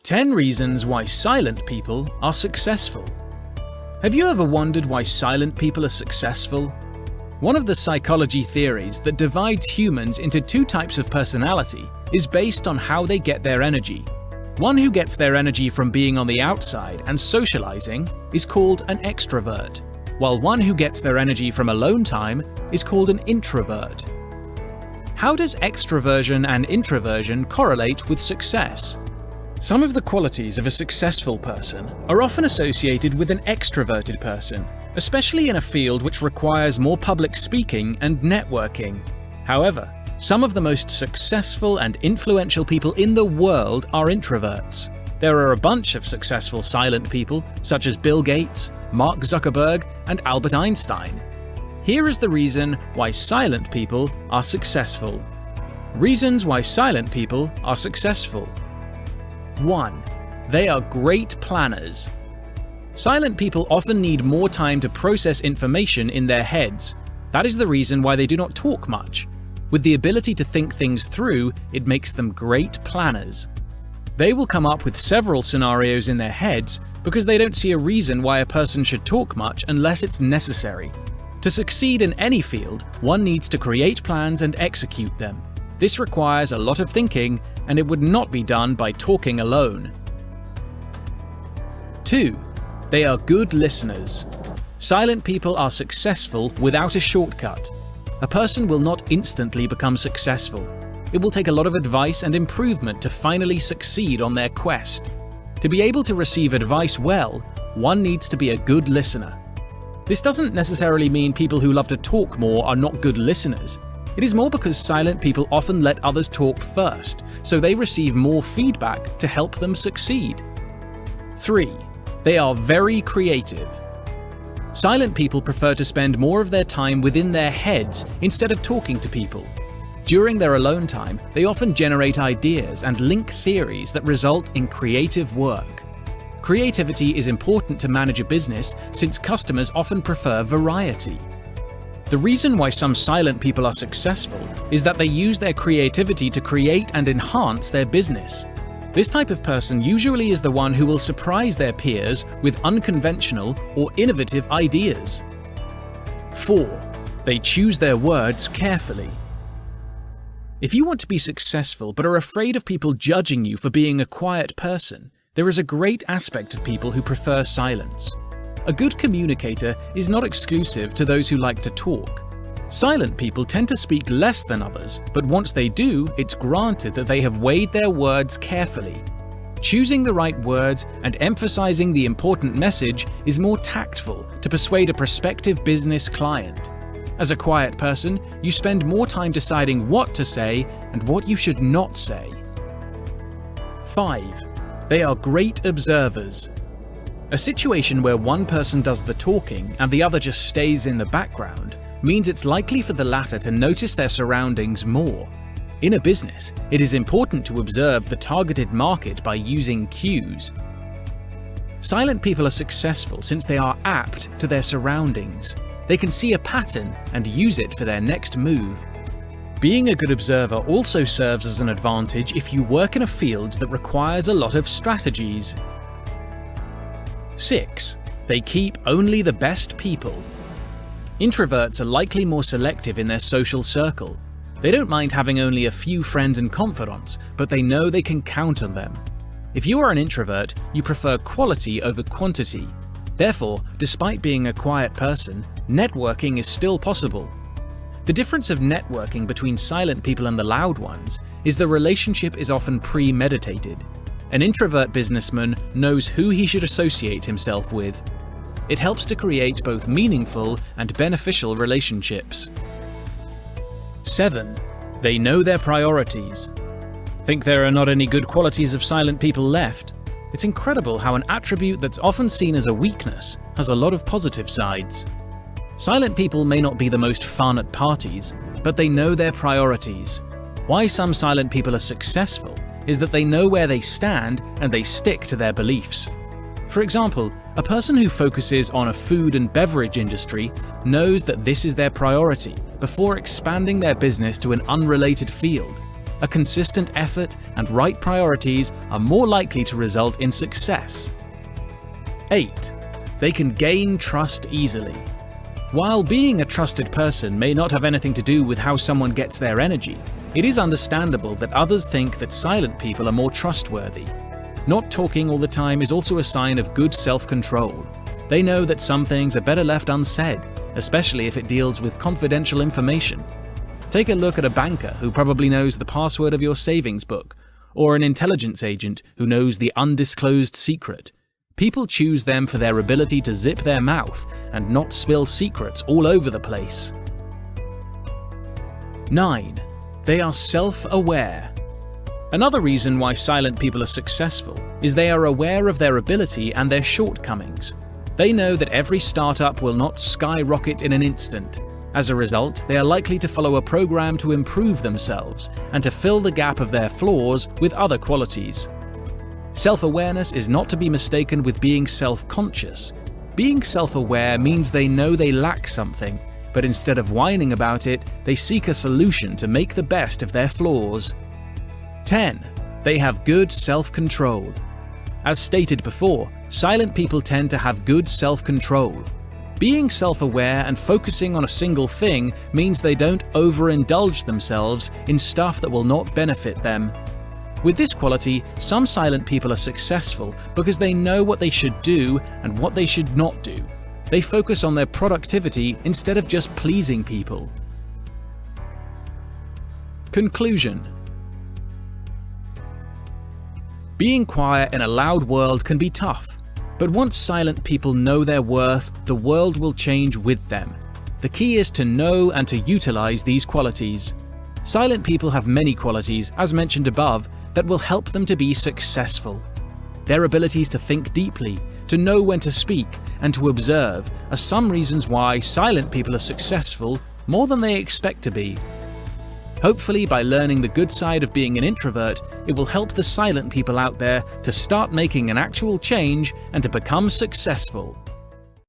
10 reasons why silent people are successful. Have you ever wondered why silent people are successful? One of the psychology theories that divides humans into two types of personality is based on how they get their energy. One who gets their energy from being on the outside and socializing is called an extrovert, while one who gets their energy from alone time is called an introvert. How does extroversion and introversion correlate with success? Some of the qualities of a successful person are often associated with an extroverted person, especially in a field which requires more public speaking and networking. However, some of the most successful and influential people in the world are introverts. There are a bunch of successful silent people, such as Bill Gates, Mark Zuckerberg, and Albert Einstein. Here is the reason why silent people are successful. Reasons why silent people are successful. 1. They are great planners. Silent people often need more time to process information in their heads. That is the reason why they do not talk much. With the ability to think things through, it makes them great planners. They will come up with several scenarios in their heads because they don't see a reason why a person should talk much unless it's necessary. To succeed in any field, one needs to create plans and execute them. This requires a lot of thinking, and it would not be done by talking alone. 2. They are good listeners. Silent people are successful without a shortcut. A person will not instantly become successful. It will take a lot of advice and improvement to finally succeed on their quest. To be able to receive advice well, one needs to be a good listener. This doesn't necessarily mean people who love to talk more are not good listeners. It is more because silent people often let others talk first, so they receive more feedback to help them succeed. 3. They are very creative. Silent people prefer to spend more of their time within their heads instead of talking to people. During their alone time, they often generate ideas and link theories that result in creative work. Creativity is important to manage a business since customers often prefer variety. The reason why some silent people are successful is that they use their creativity to create and enhance their business. This type of person usually is the one who will surprise their peers with unconventional or innovative ideas. 4. They choose their words carefully. If you want to be successful but are afraid of people judging you for being a quiet person, there is a great aspect of people who prefer silence. A good communicator is not exclusive to those who like to talk. Silent people tend to speak less than others, but once they do, it's granted that they have weighed their words carefully. Choosing the right words and emphasizing the important message is more tactful to persuade a prospective business client. As a quiet person, you spend more time deciding what to say and what you should not say. 5. They are great observers. A situation where one person does the talking and the other just stays in the background means it's likely for the latter to notice their surroundings more. In a business, it is important to observe the targeted market by using cues. Silent people are successful since they are apt to their surroundings. They can see a pattern and use it for their next move. Being a good observer also serves as an advantage if you work in a field that requires a lot of strategies. 6. They keep only the best people. Introverts are likely more selective in their social circle. They don't mind having only a few friends and confidants, but they know they can count on them. If you are an introvert, you prefer quality over quantity. Therefore, despite being a quiet person, networking is still possible. The difference of networking between silent people and the loud ones is the relationship is often premeditated. An introvert businessman knows who he should associate himself with. It helps to create both meaningful and beneficial relationships. 7. They know their priorities. Think there are not any good qualities of silent people left? It's incredible how an attribute that's often seen as a weakness has a lot of positive sides. Silent people may not be the most fun at parties, but they know their priorities. Why some silent people are successful is that they know where they stand and they stick to their beliefs. For example, a person who focuses on a food and beverage industry knows that this is their priority before expanding their business to an unrelated field. A consistent effort and right priorities are more likely to result in success. 8. They can gain trust easily. While being a trusted person may not have anything to do with how someone gets their energy, it is understandable that others think that silent people are more trustworthy. Not talking all the time is also a sign of good self-control. They know that some things are better left unsaid, especially if it deals with confidential information. Take a look at a banker who probably knows the password of your savings book, or an intelligence agent who knows the undisclosed secret. People choose them for their ability to zip their mouth and not spill secrets all over the place. 9. They are self-aware. Another reason why silent people are successful is they are aware of their ability and their shortcomings. They know that every startup will not skyrocket in an instant. As a result, they are likely to follow a program to improve themselves and to fill the gap of their flaws with other qualities. Self-awareness is not to be mistaken with being self-conscious. Being self-aware means they know they lack something, but instead of whining about it, they seek a solution to make the best of their flaws. 10. They have good self-control. As stated before, silent people tend to have good self-control. Being self-aware and focusing on a single thing means they don't overindulge themselves in stuff that will not benefit them. With this quality, some silent people are successful because they know what they should do and what they should not do. They focus on their productivity instead of just pleasing people. Conclusion. Being quiet in a loud world can be tough, but once silent people know their worth, the world will change with them. The key is to know and to utilize these qualities. Silent people have many qualities, as mentioned above, that will help them to be successful. Their abilities to think deeply, to know when to speak, and to observe are some reasons why silent people are successful more than they expect to be. Hopefully, by learning the good side of being an introvert, it will help the silent people out there to start making an actual change and to become successful.